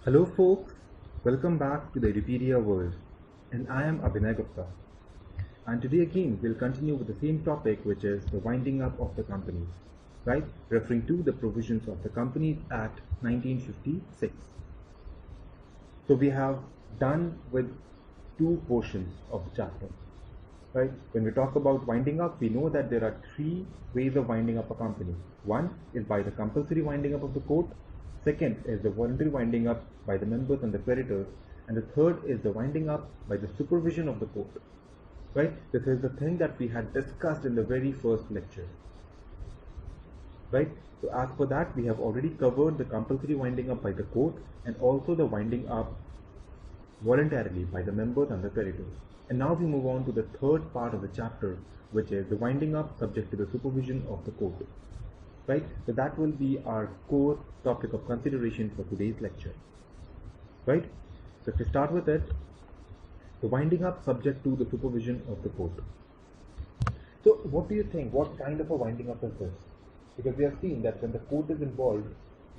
Hello folks, welcome back to the Edupedia world, and I am Abhinay Gupta. And today again we'll continue with the same topic, which is the winding up of the companies, right? Referring to the provisions of the Companies Act 1956. So we have done with two portions of the chapter, right? When we talk about winding up, we know that there are three ways of winding up a company. One is by the compulsory winding up of the court. Second is the voluntary winding up by the members and the creditors. And the third is the winding up by the supervision of the court, right? This is the thing that we had discussed in the very first lecture, right? So as per that, we have already covered the compulsory winding up by the court and also the winding up voluntarily by the members and the creditors. And now we move on to the third part of the chapter, which is the winding up subject to the supervision of the court, right? So that will be our core topic of consideration for today's lecture, right? So to start with it, the winding up subject to the supervision of the court. So what do you think? What kind of a winding up is this? Because we have seen that when the court is involved,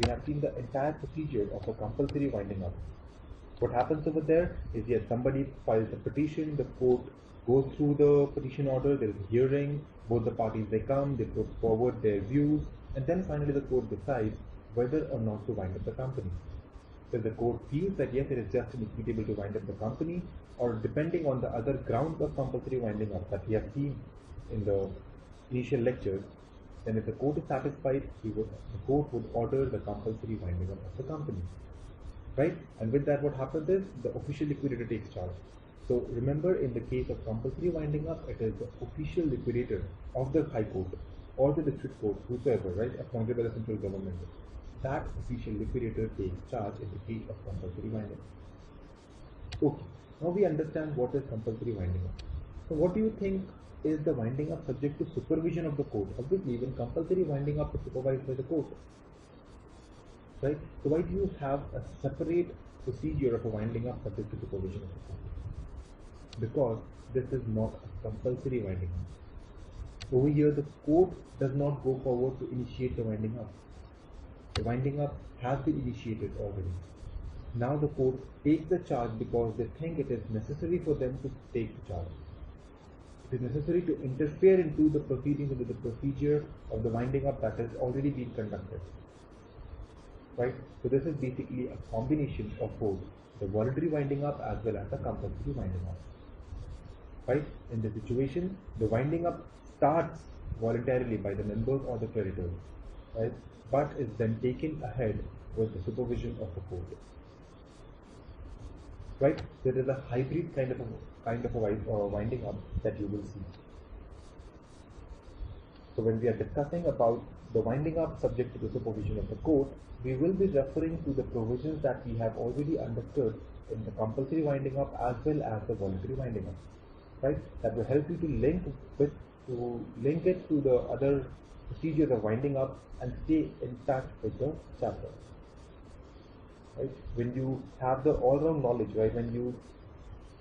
we have seen the entire procedure of a compulsory winding up. What happens over there is, yes, somebody files a petition, the court goes through the petition order, there is a hearing, both the parties they come, they put forward their views, and then finally the court decides whether or not to wind up the company. So the court feels that yes, it is just and equitable to wind up the company, or depending on the other grounds of compulsory winding up that we have seen in the initial lectures, then if the court is satisfied, the court would order the compulsory winding up of the company. Right? And with that, what happens is the official liquidator takes charge. So remember, in the case of compulsory winding up, it is the official liquidator of the High Court or the District Court, whosoever, right, appointed by the central government. That official liquidator takes charge in the case of compulsory winding up. Okay, now we understand what is compulsory winding up. So what do you think is the winding up subject to supervision of the court? Obviously, when compulsory winding up is supervised by the court. Right? So why do you have a separate procedure of a winding up subject to supervision of the court? Because this is not a compulsory winding up. Over here, the court does not go forward to initiate the winding up. The winding up has been initiated already. Now the court takes the charge because they think it is necessary for them to take the charge. It is necessary to interfere into the proceedings, into the procedure of the winding up that has already been conducted. Right? So this is basically a combination of both the voluntary winding up as well as the compulsory winding up. Right? In this situation, the winding up starts voluntarily by the members or the creditors, right? But is then taken ahead with the supervision of the court. Right? There is a hybrid kind of a winding up that you will see. So when we are discussing about the winding up subject to the supervision of the court, we will be referring to the provisions that we have already understood in the compulsory winding up as well as the voluntary winding up, right? That will help you to link it to the other procedures of winding up and stay in touch with the chapter, right? When you have the all-round knowledge, right? When you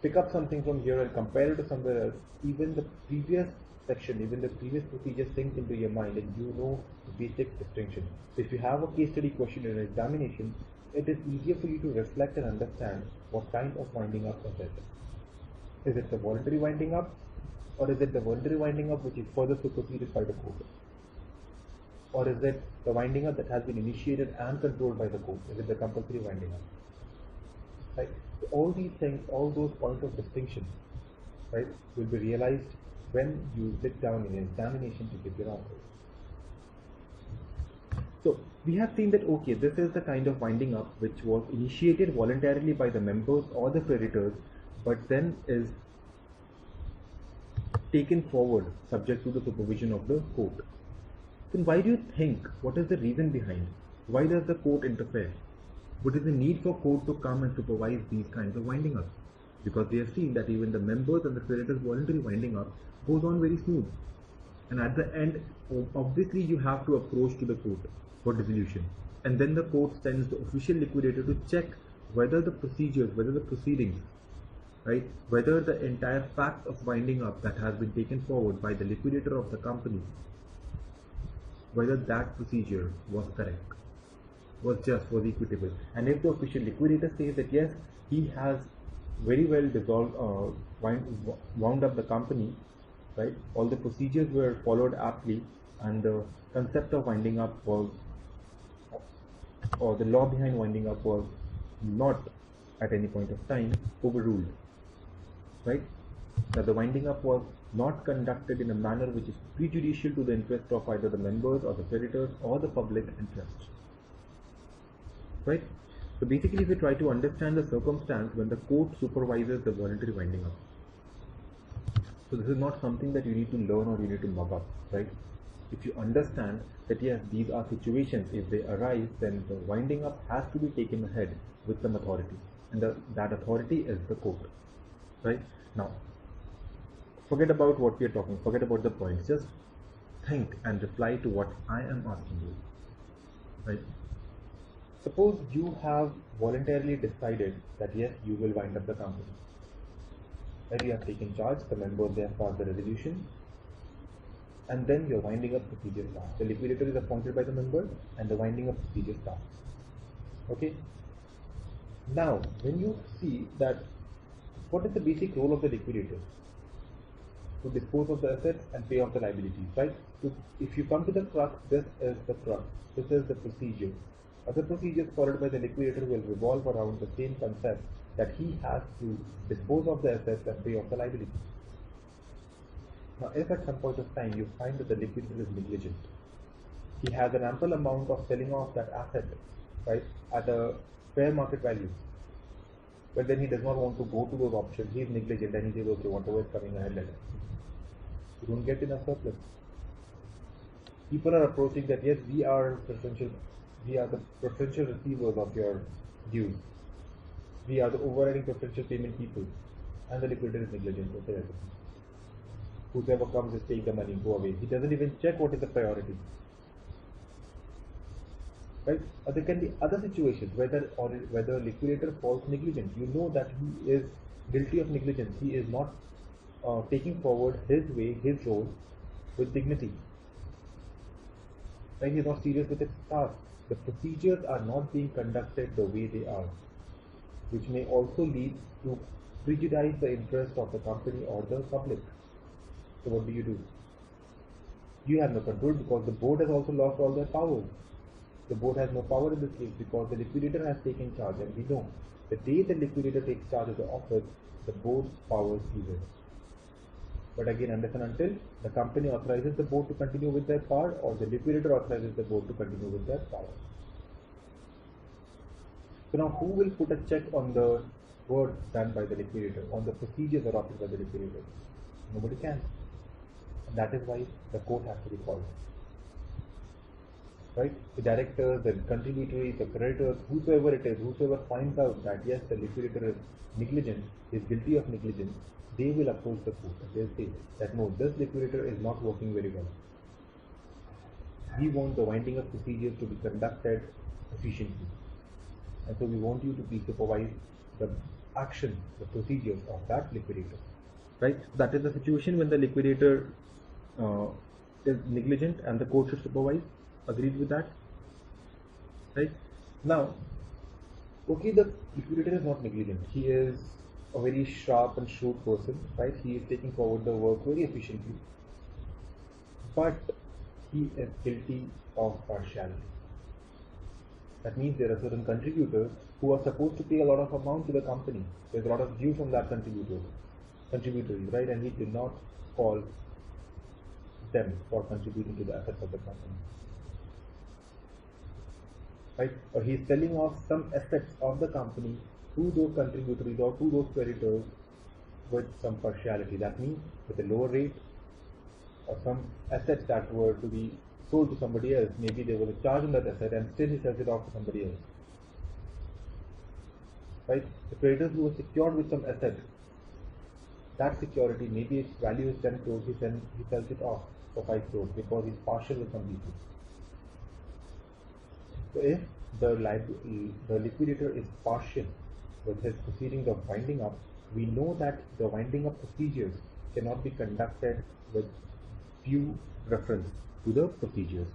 pick up something from here and compare it to somewhere else, even the previous section, even the previous procedure sinks into your mind and you know the basic distinction. So if you have a case study question in an examination, it is easier for you to reflect and understand what kind of winding up is it. Is it the voluntary winding up, or is it the voluntary winding up which is further superseded by the court? Or is it the winding up that has been initiated and controlled by the court? Is it the compulsory winding up? Right? So all these things, all those points of distinction, right, will be realized when you sit down in an examination to give your answers. So we have seen that, okay, this is the kind of winding up which was initiated voluntarily by the members or the creditors, but then is taken forward subject to the supervision of the court. Then why do you think, what is the reason behind? Why does the court interfere? What is the need for court to come and supervise these kinds of winding ups? Because we have seen that even the members and the creditors voluntary winding up goes on very smooth. And at the end, obviously you have to approach to the court for dissolution. And then the court sends the official liquidator to check whether the procedures, whether the proceedings, right, whether the entire fact of winding up that has been taken forward by the liquidator of the company, whether that procedure was correct. was equitable. And if the official liquidator says that yes, he has very well wound up the company, right? All the procedures were followed aptly, and the concept of winding up was, or the law behind winding up was not at any point of time overruled, right? That the winding up was not conducted in a manner which is prejudicial to the interest of either the members or the creditors or the public interest, right? So basically, we try to understand the circumstance when the court supervises the voluntary winding up. So this is not something that you need to learn or you need to mug up, right? If you understand that yes, these are situations, if they arise, then the winding up has to be taken ahead with some authority, and that authority is the court, right? Now, forget about what we are talking, forget about the points, just think and reply to what I am asking you, right? Suppose you have voluntarily decided that yes, you will wind up the company, right? You have taken charge, the members, they have passed the resolution, and then your winding up procedure starts. The liquidator is appointed by the members and the winding up procedure starts. Okay? Now, when you see that, what is the basic role of the liquidator? To dispose of the assets and pay off the liabilities, right? So if you come to the crux, this is the crux. This is the procedure. Other procedures followed by the liquidator will revolve around the same concept, that he has to dispose of the assets and pay off the liabilities. Now, if at some point of time you find that the liquidator is negligent, he has an ample amount of selling off that asset, right, at a fair market value, but then he does not want to go to those options, he is negligent, and he says, okay, whatever is coming ahead, let it. You don't get enough surplus. People are approaching that, yes, we are the preferential receivers of your dues. We are the overriding preferential payment people, and the liquidator is negligent. Okay, whoever comes is take the money, go away. He doesn't even check what is the priority. Right? Or there can be other situations whether liquidator falls negligent. You know that he is guilty of negligence. He is not taking forward his way, his role with dignity. Right? He is not serious with his task. The procedures are not being conducted the way they are, which may also lead to prejudice the interest of the company or the public. So what do? You have no control, because the board has also lost all their powers. The board has no power in this case because the liquidator has taken charge, and we know the day the liquidator takes charge of the office, the board's powers cease. But again, unless and until the company authorizes the board to continue with their power, or the liquidator authorizes the board to continue with their power. So now, who will put a check on the work done by the liquidator, on the procedures adopted by the liquidator? Nobody can. And that is why the court has to be called. Right? The directors, the contributories, the creditors, whosoever it is, whosoever finds out that yes, the liquidator is negligent, is guilty of negligence, they will approach the court and they'll say that no, this liquidator is not working very well. We want the winding up procedures to be conducted efficiently, and so we want you to please supervise the action, the procedures of that liquidator. Right? That is the situation when the liquidator is negligent and the court should supervise. Agreed with that? Right? Now, okay, the liquidator is not negligent. He is a very sharp and shrewd person, right? He is taking forward the work very efficiently. But he is guilty of partiality. That means there are certain contributors who are supposed to pay a lot of amount to the company. There's a lot of due from that contributories, right? And he did not call them for contributing to the assets of the company. Right? Or he is selling off some assets of the company to those contributories or to those creditors with some partiality. That means with a lower rate, or some assets that were to be sold to somebody else. Maybe there was a charge on that asset and still he sells it off to somebody else. Right? The creditors who were secured with some asset, that security, maybe its value is 10 crores, he sells it off for 5 crores because he's partial with some people. So if the liquidator is partial with his proceedings of winding up, we know that the winding up procedures cannot be conducted with due reference to the procedures.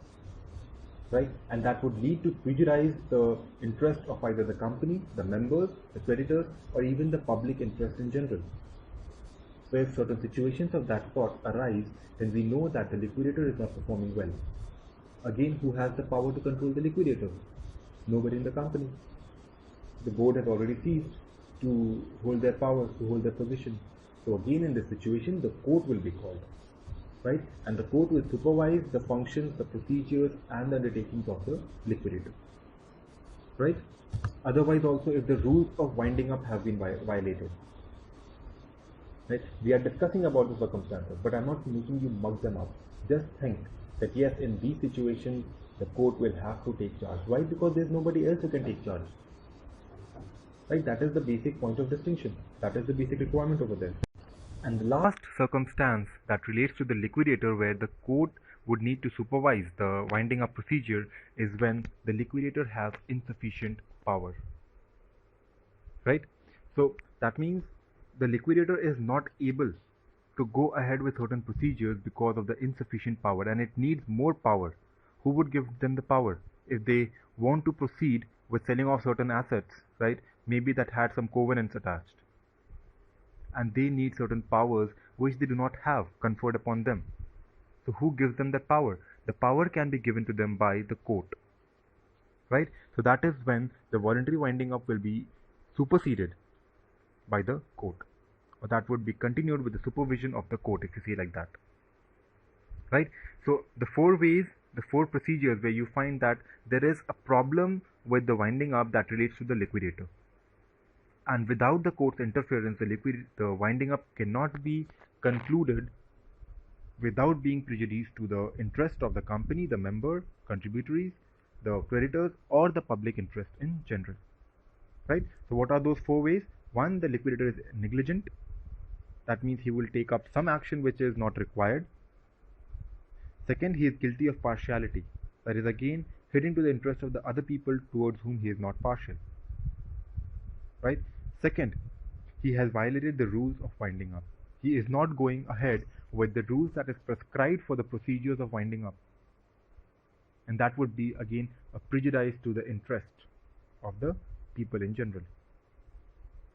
right? And that would lead to prejudice the interest of either the company, the members, the creditors, or even the public interest in general. So if certain situations of that sort arise, then we know that the liquidator is not performing well. Again, who has the power to control the liquidator? Nobody in the company. The board has already ceased to hold their power, to hold their position. So again, in this situation, the court will be called, right? And the court will supervise the functions, the procedures, and the undertakings of the liquidator, right? Otherwise, also, if the rules of winding up have been violated, right? We are discussing about the circumstances, but I'm not making you mug them up. Just think that yes, in these situations, the court will have to take charge. Why? Because there's nobody else who can take charge. Right? That is the basic point of distinction. That is the basic requirement over there. And the last circumstance that relates to the liquidator where the court would need to supervise the winding up procedure is when the liquidator has insufficient power. Right? So that means the liquidator is not able to go ahead with certain procedures because of the insufficient power, and it needs more power. Who would give them the power? If they want to proceed with selling off certain assets, right? Maybe that had some covenants attached, and they need certain powers which they do not have conferred upon them. So who gives them that power? The power can be given to them by the court, right? So that is when the voluntary winding up will be superseded by the court, or that would be continued with the supervision of the court, if you say like that, right? So the four ways, the four procedures where you find that there is a problem with the winding up that relates to the liquidator, and without the court's interference, the winding up cannot be concluded without being prejudiced to the interest of the company, the member, contributories, the creditors, or the public interest in general, right? So what are those four ways? One, the liquidator is negligent. That means he will take up some action which is not required. Second, he is guilty of partiality. That is again hitting to the interest of the other people towards whom he is not partial, right? Second, he has violated the rules of winding up. He is not going ahead with the rules that is prescribed for the procedures of winding up, and that would be again a prejudice to the interest of the people in general.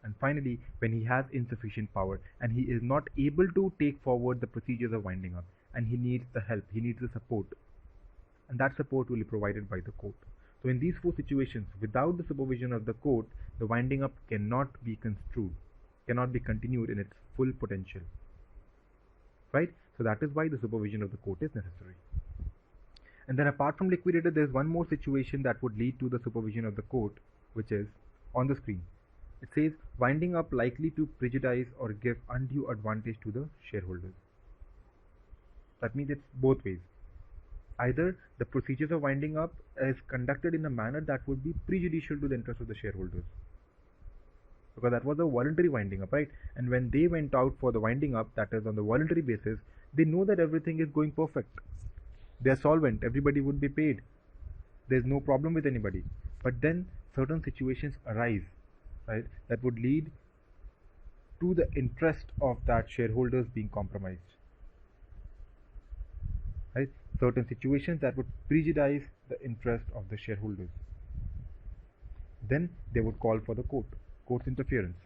And finally, when he has insufficient power and he is not able to take forward the procedures of winding up, and he needs the help, he needs the support, and that support will be provided by the court. So in these four situations, without the supervision of the court, the winding up cannot be construed, cannot be continued in its full potential, right? So that is why the supervision of the court is necessary. And then apart from liquidator, there is one more situation that would lead to the supervision of the court, which is on the screen. It says winding up likely to prejudice or give undue advantage to the shareholders. That means it's both ways. Either the procedures of winding up is conducted in a manner that would be prejudicial to the interest of the shareholders, because that was a voluntary winding up, right? And when they went out for the winding up, that is on the voluntary basis, they know that everything is going perfect. They are solvent, everybody would be paid, there's no problem with anybody. But then certain situations arise, right, that would lead to the interest of that shareholders being compromised, right? Certain situations that would prejudice the interest of the shareholders. Then they would call for the court's interference.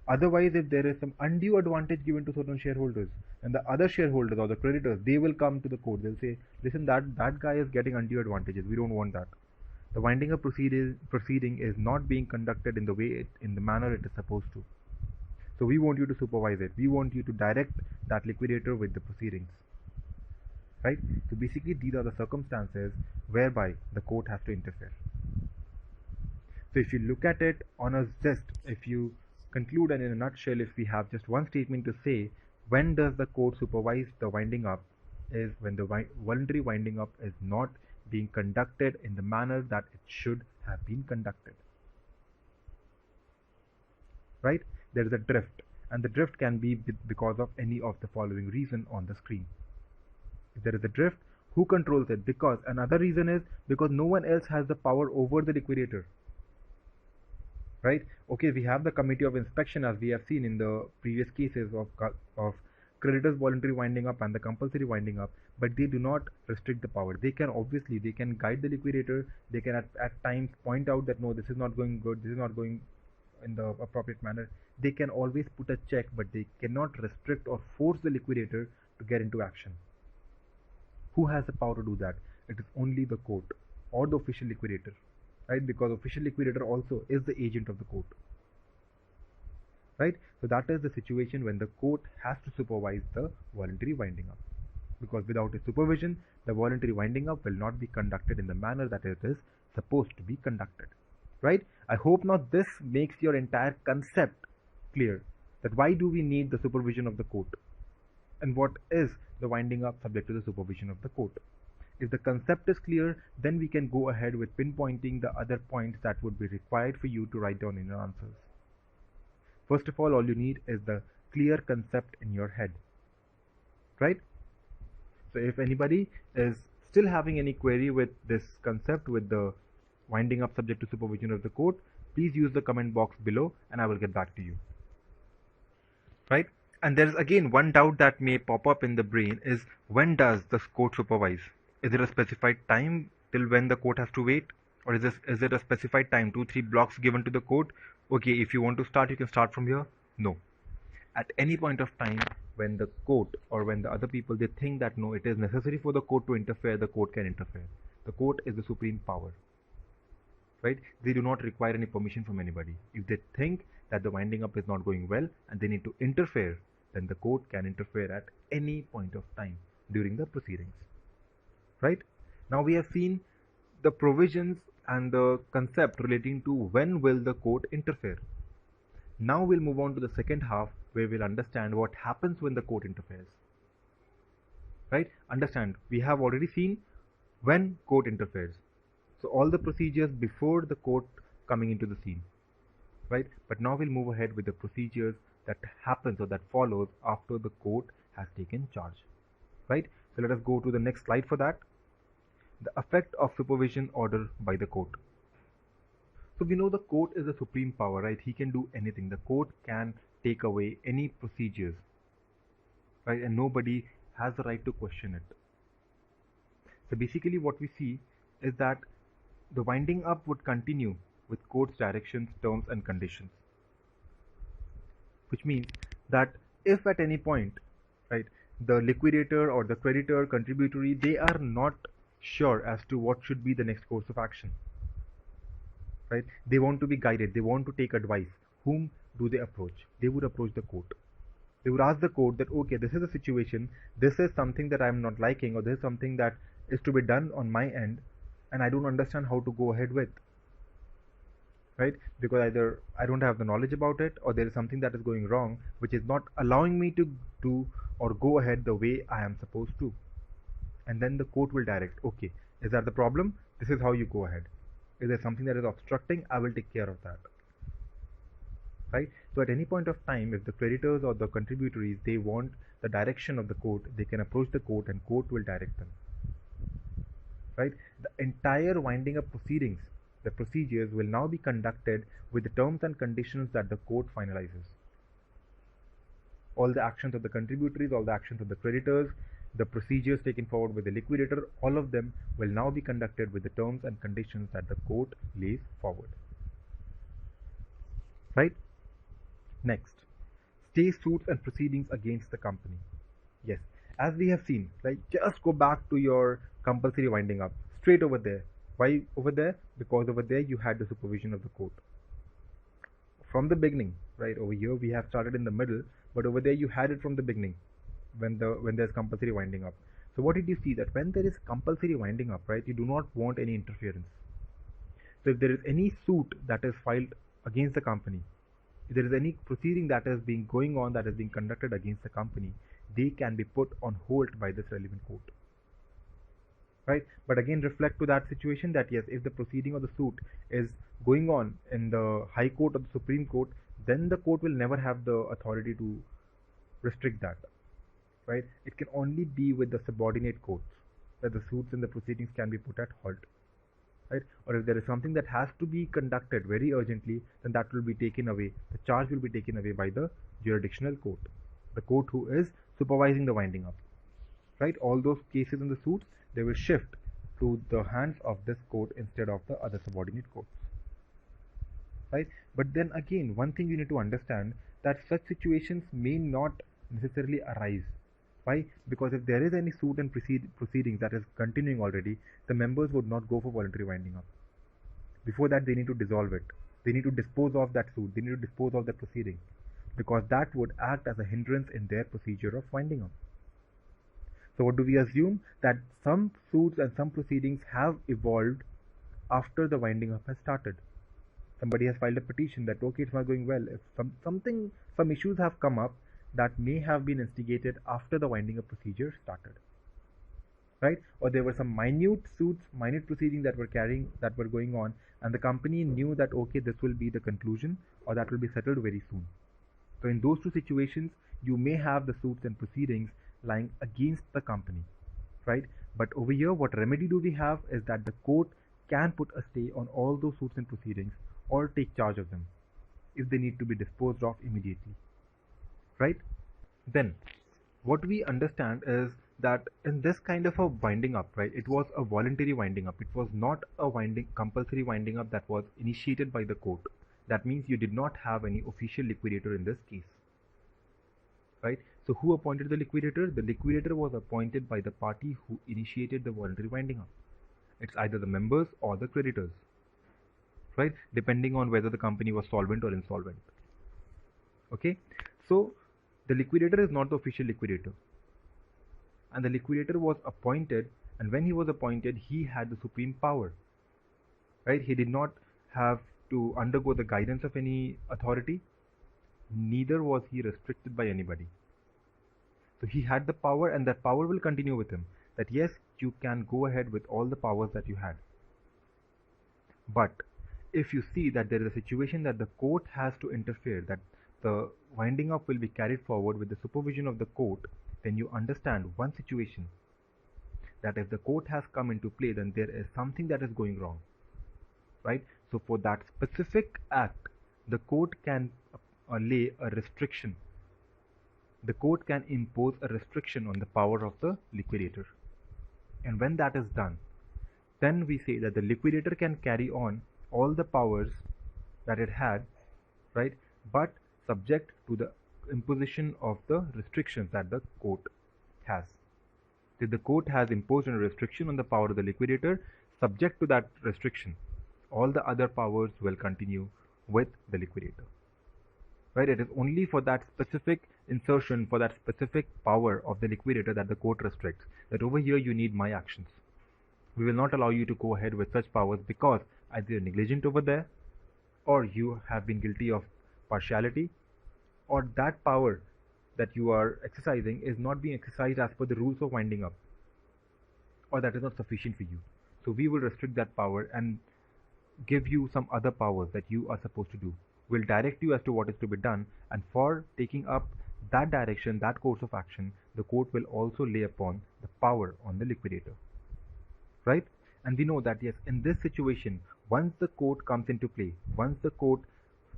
Otherwise, if there is some undue advantage given to certain shareholders, and the other shareholders or the creditors, they will come to the court. They'll say, listen, that guy is getting undue advantages. We don't want that. The winding up proceeding is not being conducted in the manner it is supposed to. So we want you to supervise it. We want you to direct that liquidator with the proceedings, right? So basically, these are the circumstances whereby the court has to interfere. So if you look at it on a zest, if you conclude and in a nutshell, if we have just one statement to say, when does the court supervise the winding up, is when the voluntary winding up is not being conducted in the manner that it should have been conducted, right? There is a drift, and the drift can be because of any of the following reason on the screen. If there is a drift, who controls it? Because another reason is because no one else has the power over the liquidator, right? Okay, we have the committee of inspection, as we have seen in the previous cases of creditors voluntary winding up and the compulsory winding up, but they do not restrict the power. They can guide the liquidator. They can at times point out that no, this is not going good, this is not going in the appropriate manner. They can always put a check, but they cannot restrict or force the liquidator to get into action. Who has the power to do that? It is only the court or the official liquidator, right? Because official liquidator also is the agent of the court, right? So that is the situation when the court has to supervise the voluntary winding up, because without a supervision, the voluntary winding up will not be conducted in the manner that it is supposed to be conducted, right? I hope now this makes your entire concept clear, that why do we need the supervision of the court and what is the winding up subject to the supervision of the court. If the concept is clear, then we can go ahead with pinpointing the other points that would be required for you to write down in your answers. First of all you need is the clear concept in your head, right? So if anybody is still having any query with this concept, with the winding up subject to supervision of the court, please use the comment box below and I will get back to you, right? And there's again one doubt that may pop up in the brain is, when does the court supervise? Is there a specified time till when the court has to wait, or is it a specified time, 2-3 blocks given to the court? Okay, if you want to start, you can start from here. No, at any point of time when the court or when the other people, they think that no, it is necessary for the court to interfere, the court can interfere. The court is the supreme power, right? They do not require any permission from anybody. If they think that the winding up is not going well and they need to interfere, then the court can interfere at any point of time during the proceedings, right? Now we have seen the provisions and the concept relating to when will the court interfere. Now we'll move on to the second half, where we'll understand what happens when the court interferes, right? Understand, we have already seen when court interferes, so all the procedures before the court coming into the scene, right? But now we'll move ahead with the procedures that happens or that follows after the court has taken charge, right? So let us go to the next slide for that. The effect of supervision order by the court. So we know the court is the supreme power, right? He can do anything. The court can take away any procedures, right? And nobody has the right to question it. So basically what we see is that the winding up would continue with court's directions, terms and conditions, which means that if at any point, right, the liquidator or the creditor, contributory, they are not sure as to what should be the next course of action, right? They want to be guided, they want to take advice. Whom do they approach? They would approach the court. They would ask the court that, okay, this is a situation, this is something that I am not liking, or this is something that is to be done on my end and I don't understand how to go ahead with, right? Because either I don't have the knowledge about it, or there is something that is going wrong which is not allowing me to do or go ahead the way I am supposed to. And then the court will direct, okay, is that the problem? This is how you go ahead. If there's something that is obstructing, I will take care of that, right? So at any point of time, if the creditors or the contributories, they want the direction of the court, they can approach the court and court will direct them, right? The entire winding up proceedings, the procedures will now be conducted with the terms and conditions that the court finalizes. All the actions of the contributories, all the actions of the creditors, the procedures taken forward with the liquidator, all of them will now be conducted with the terms and conditions that the court lays forward, right? Next, stay suits and proceedings against the company. Yes, as we have seen, like, just go back to your compulsory winding up, straight over there. Why over there? Because over there you had the supervision of the court from the beginning, right? Over here we have started in the middle, but over there you had it from the beginning when there's compulsory winding up. So what did you see? That when there is compulsory winding up, right, you do not want any interference. So if there is any suit that is filed against the company, if there is any proceeding that is being going on, that is being conducted against the company, they can be put on hold by this relevant court, right? But again, reflect to that situation that yes, if the proceeding or the suit is going on in the High Court or the Supreme Court, then the court will never have the authority to restrict that, right? It can only be with the subordinate courts that the suits and the proceedings can be put at halt, right? Or if there is something that has to be conducted very urgently, then that will be taken away. The charge will be taken away by the jurisdictional court, the court who is supervising the winding up, right? All those cases in the suits, they will shift to the hands of this court instead of the other subordinate courts, right? But then again, one thing you need to understand, that such situations may not necessarily arise. Why? Because if there is any suit and proceedings that is continuing already, the members would not go for voluntary winding up. Before that, they need to dissolve it. They need to dispose of that suit. They need to dispose of that proceeding, because that would act as a hindrance in their procedure of winding up. So what do we assume? That some suits and some proceedings have evolved after the winding up has started. Somebody has filed a petition that, okay, it's not going well. If some issues have come up that may have been instigated after the winding up procedure started, right? Or there were some minute suits, minute proceedings that were going on, and the company knew that, okay, this will be the conclusion, or that will be settled very soon. So in those two situations, you may have the suits and proceedings lying against the company, right? But over here, what remedy do we have is that the court can put a stay on all those suits and proceedings, or take charge of them if they need to be disposed of immediately, right? Then what we understand is that in this kind of a winding up, right, it was a voluntary winding up. It was not a compulsory winding up that was initiated by the court. That means you did not have any official liquidator in this case, right? So who appointed the liquidator? The liquidator was appointed by the party who initiated the voluntary winding up. It's either the members or the creditors, right? Depending on whether the company was solvent or insolvent. Okay, so the liquidator is not the official liquidator, and the liquidator was appointed, and when he was appointed, he had the supreme power, right? He did not have to undergo the guidance of any authority, neither was he restricted by anybody. So he had the power, and that power will continue with him, that yes, you can go ahead with all the powers that you had. But if you see that there is a situation that the court has to interfere, that the winding up will be carried forward with the supervision of the court, then you understand one situation, that if the court has come into play, then there is something that is going wrong, right? So for that specific act, the court can lay a restriction. The court can impose a restriction on the power of the liquidator. And when that is done, then we say that the liquidator can carry on all the powers that it had, right? But subject to the imposition of the restrictions that the court has. If the court has imposed a restriction on the power of the liquidator, subject to that restriction, all the other powers will continue with the liquidator, right? It is only for that specific insertion, for that specific power of the liquidator, that the court restricts, that over here you need my actions. We will not allow you to go ahead with such powers because either you're negligent over there, or you have been guilty of partiality, or that power that you are exercising is not being exercised as per the rules of winding up, or that is not sufficient for you. So we will restrict that power and give you some other powers that you are supposed to do. We'll direct you as to what is to be done, and for taking up that direction, that course of action, the court will also lay upon the power on the liquidator, right? And we know that yes, in this situation, once the court comes into play, once the court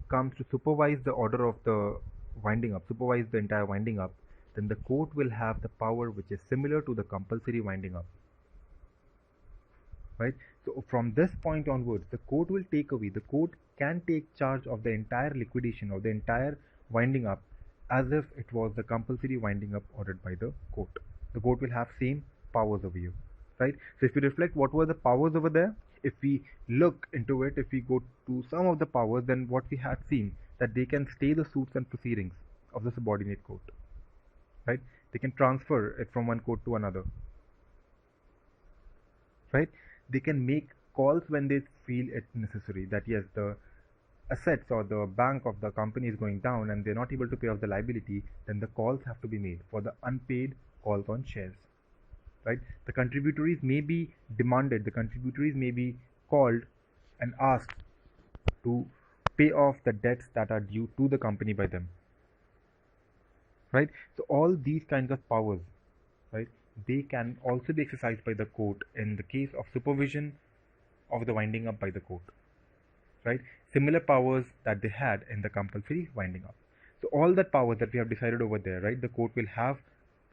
comes to supervise the order of the winding up, supervise the entire winding up, then the court will have the power which is similar to the compulsory winding up, right? So from this point onwards, the court will take away, the court can take charge of the entire liquidation, of the entire winding up, as if it was the compulsory winding up ordered by the court. The court will have same powers over you, right? So if you reflect what were the powers over there, if we look into it, if we go to some of the powers, then what we had seen, that they can stay the suits and proceedings of the subordinate court, right? They can transfer it from one court to another, right? They can make calls when they feel it necessary, that yes, the assets or the bank of the company is going down and they're not able to pay off the liability, then the calls have to be made for the unpaid calls on shares, right? The contributories may be demanded, the contributories may be called and asked to pay off the debts that are due to the company by them, right? So all these kinds of powers, right, they can also be exercised by the court in the case of supervision of the winding up by the court, right? Similar powers that they had in the compulsory winding up. So all that powers that we have decided over there, right, the court will have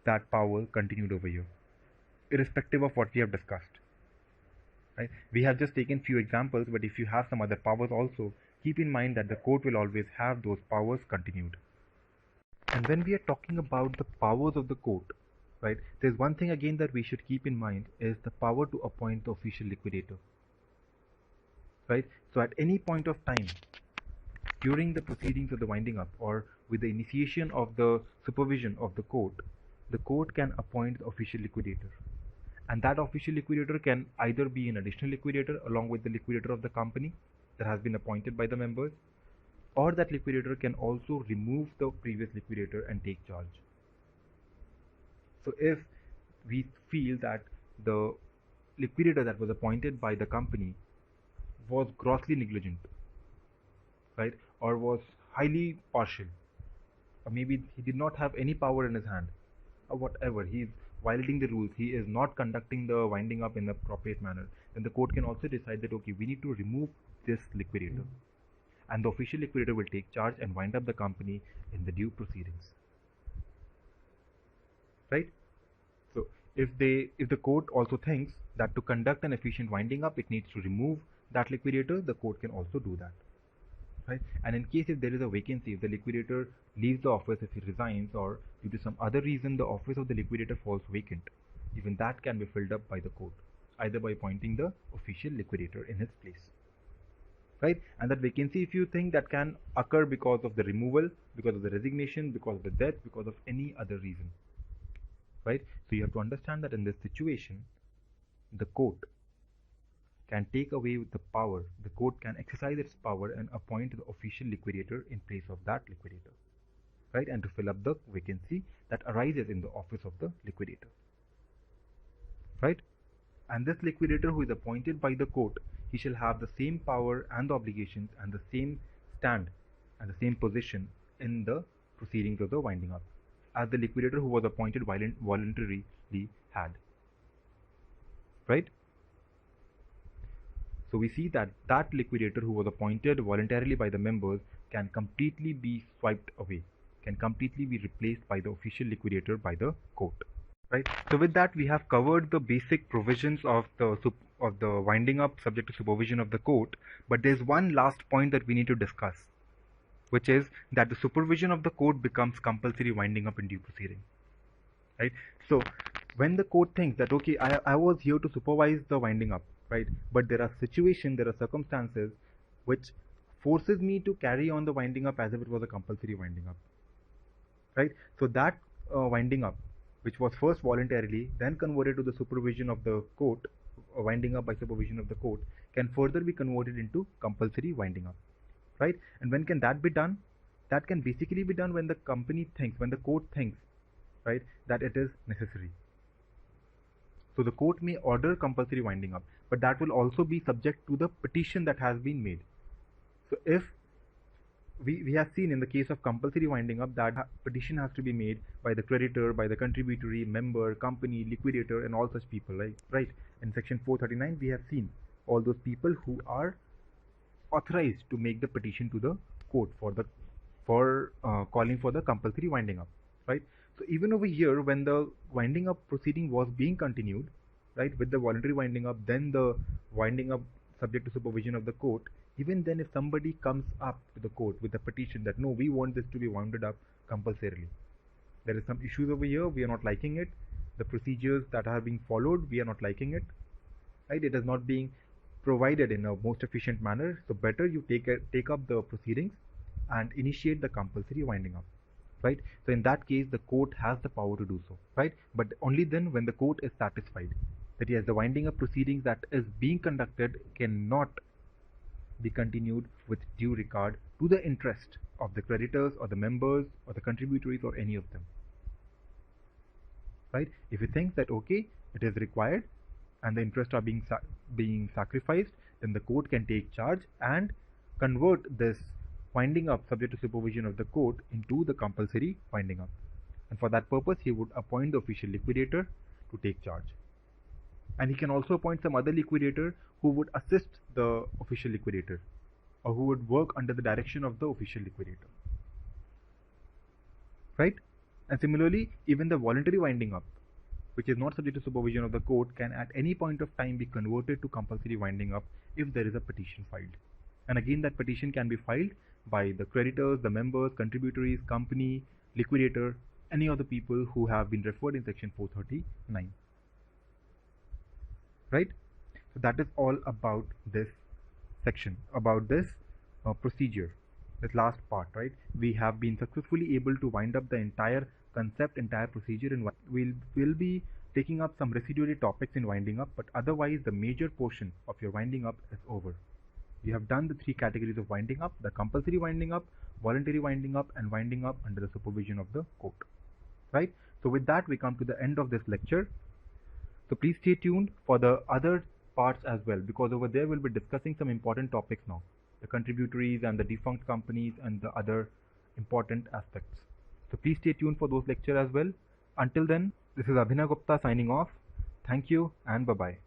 that power continued over here, irrespective of what we have discussed. Right? We have just taken few examples, but if you have some other powers also, keep in mind that the court will always have those powers continued. And when we are talking about the powers of the court, right, there's one thing again that we should keep in mind is the power to appoint the official liquidator. Right? So at any point of time during the proceedings of the winding up or with the initiation of the supervision of the court can appoint the official liquidator. And that official liquidator can either be an additional liquidator along with the liquidator of the company that has been appointed by the members, or that liquidator can also remove the previous liquidator and take charge. So if we feel that the liquidator that was appointed by the company was grossly negligent, right, or was highly partial, or maybe he did not have any power in his hand, or whatever, he is violating the rules, he is not conducting the winding up in the appropriate manner, then the court can also decide that okay, we need to remove this liquidator, and the official liquidator will take charge and wind up the company in the due proceedings. Right? So if the court also thinks that to conduct an efficient winding up it needs to remove that liquidator, the court can also do that. Right? And in case if there is a vacancy, if the liquidator leaves the office, if he resigns, or due to some other reason the office of the liquidator falls vacant, even that can be filled up by the court, either by appointing the official liquidator in his place. Right? And that vacancy, if you think, that can occur because of the removal, because of the resignation, because of the death, because of any other reason. Right? So you have to understand that in this situation, the court can take away the power, the court can exercise its power and appoint the official liquidator in place of that liquidator, right, and to fill up the vacancy that arises in the office of the liquidator, right. And this liquidator who is appointed by the court, he shall have the same power and the obligations and the same stand and the same position in the proceedings of the winding up as the liquidator who was appointed voluntarily had, right. So we see that that liquidator who was appointed voluntarily by the members can completely be swiped away, can completely be replaced by the official liquidator by the court. Right. So with that, we have covered the basic provisions of the winding up subject to supervision of the court. But there's one last point that we need to discuss, which is that the supervision of the court becomes compulsory winding up in due proceeding. Right. So when the court thinks that okay, I was here to supervise the winding up, right, but there are situations, there are circumstances which forces me to carry on the winding up as if it was a compulsory winding up, right. So that winding up, which was first voluntarily, then converted to the supervision of the court, winding up by supervision of the court, can further be converted into compulsory winding up, right. And when can that be done? That can basically be done when the company thinks, when the court thinks, right, that it is necessary. So the court may order compulsory winding up, but that will also be subject to the petition that has been made. So if we have seen in the case of compulsory winding up that petition has to be made by the creditor, by the contributory, member, company, liquidator, and all such people, right? In section 439, we have seen all those people who are authorized to make the petition to the court for calling for the compulsory winding up, right? So even over here, when the winding up proceeding was being continued, right, with the voluntary winding up, then the winding up subject to supervision of the court, even then if somebody comes up to the court with a petition that no, we want this to be wounded up compulsorily, there is some issues over here, we are not liking it, the procedures that are being followed, we are not liking it, right, it is not being provided in a most efficient manner, so better you take up the proceedings and initiate the compulsory winding up. Right. So in that case, the court has the power to do so, right? But only then when the court is satisfied that yes, the winding up proceedings that is being conducted cannot be continued with due regard to the interest of the creditors or the members or the contributories or any of them. Right? If you think that okay, it is required and the interests are being sacrificed, then the court can take charge and convert this winding up subject to supervision of the court into the compulsory winding up, and for that purpose he would appoint the official liquidator to take charge, and he can also appoint some other liquidator who would assist the official liquidator or who would work under the direction of the official liquidator, right? And similarly, even the voluntary winding up, which is not subject to supervision of the court, can at any point of time be converted to compulsory winding up if there is a petition filed. And again, that petition can be filed by the creditors, the members, contributories, company, liquidator, any of the people who have been referred in section 439. Right? So that is all about this section, about this procedure, this last part, right? We have been successfully able to wind up the entire concept, entire procedure, and we'll be taking up some residuary topics in winding up, but otherwise the major portion of your winding up is over. You have done the three categories of winding up: the compulsory winding up, voluntary winding up, and winding up under the supervision of the court. Right? So with that, we come to the end of this lecture. So please stay tuned for the other parts as well, because over there we'll be discussing some important topics now, the contributories and the defunct companies and the other important aspects. So please stay tuned for those lectures as well. Until then, this is Abhinav Gupta signing off. Thank you and bye-bye.